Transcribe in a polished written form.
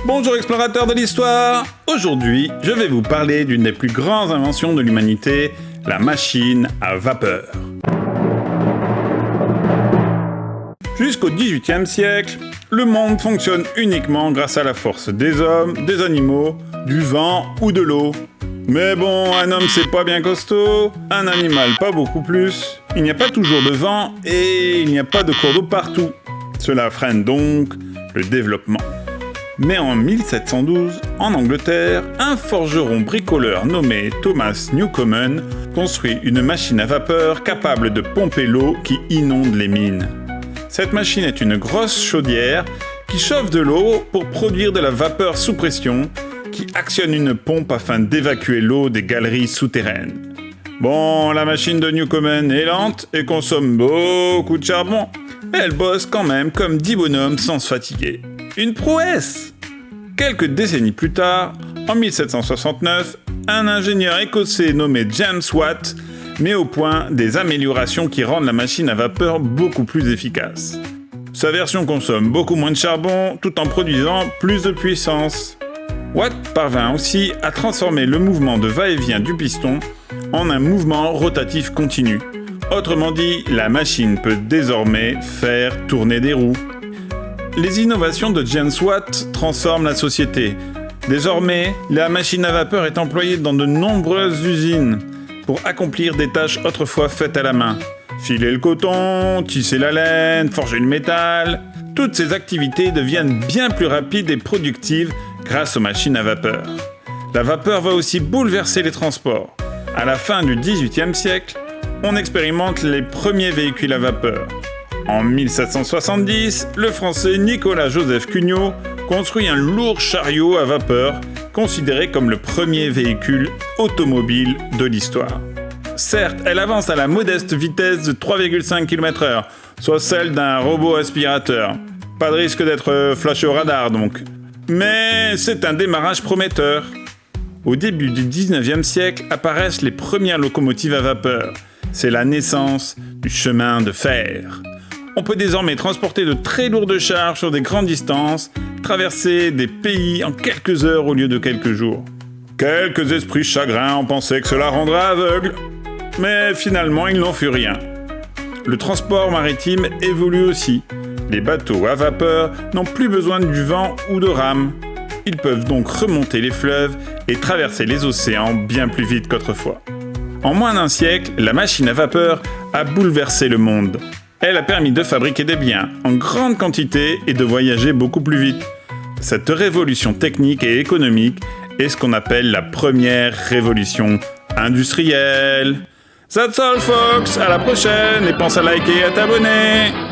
Bonjour explorateurs de l'histoire. Aujourd'hui, je vais vous parler d'une des plus grandes inventions de l'humanité, la machine à vapeur. Jusqu'au XVIIIe siècle, le monde fonctionne uniquement grâce à la force des hommes, des animaux, du vent ou de l'eau. Mais bon, un homme c'est pas bien costaud, un animal pas beaucoup plus, il n'y a pas toujours de vent et il n'y a pas de cours d'eau partout. Cela freine donc le développement. Mais en 1712, en Angleterre, un forgeron bricoleur nommé Thomas Newcomen construit une machine à vapeur capable de pomper l'eau qui inonde les mines. Cette machine est une grosse chaudière qui chauffe de l'eau pour produire de la vapeur sous pression qui actionne une pompe afin d'évacuer l'eau des galeries souterraines. Bon, la machine de Newcomen est lente et consomme beaucoup de charbon, mais elle bosse quand même comme 10 bonhommes sans se fatiguer. Une prouesse! Quelques décennies plus tard, en 1769, un ingénieur écossais nommé James Watt met au point des améliorations qui rendent la machine à vapeur beaucoup plus efficace. Sa version consomme beaucoup moins de charbon tout en produisant plus de puissance. Watt parvint aussi à transformer le mouvement de va-et-vient du piston en un mouvement rotatif continu. Autrement dit, la machine peut désormais faire tourner des roues. Les innovations de James Watt transforment la société. Désormais, la machine à vapeur est employée dans de nombreuses usines pour accomplir des tâches autrefois faites à la main. Filer le coton, tisser la laine, forger le métal. Toutes ces activités deviennent bien plus rapides et productives grâce aux machines à vapeur. La vapeur va aussi bouleverser les transports. À la fin du XVIIIe siècle, on expérimente les premiers véhicules à vapeur. En 1770, le Français Nicolas-Joseph Cugnot construit un lourd chariot à vapeur, considéré comme le premier véhicule automobile de l'histoire. Certes, elle avance à la modeste vitesse de 3,5 km/h, soit celle d'un robot aspirateur. Pas de risque d'être flashé au radar donc. Mais c'est un démarrage prometteur. Au début du 19e siècle apparaissent les premières locomotives à vapeur. C'est la naissance du chemin de fer. On peut désormais transporter de très lourdes charges sur des grandes distances, traverser des pays en quelques heures au lieu de quelques jours. Quelques esprits chagrins ont pensé que cela rendrait aveugle, mais finalement il n'en fut rien. Le transport maritime évolue aussi. Les bateaux à vapeur n'ont plus besoin du vent ou de rames. Ils peuvent donc remonter les fleuves et traverser les océans bien plus vite qu'autrefois. En moins d'un siècle, la machine à vapeur a bouleversé le monde. Elle a permis de fabriquer des biens en grande quantité et de voyager beaucoup plus vite. Cette révolution technique et économique est ce qu'on appelle la première révolution industrielle. That's all folks, à la prochaine et pense à liker et à t'abonner.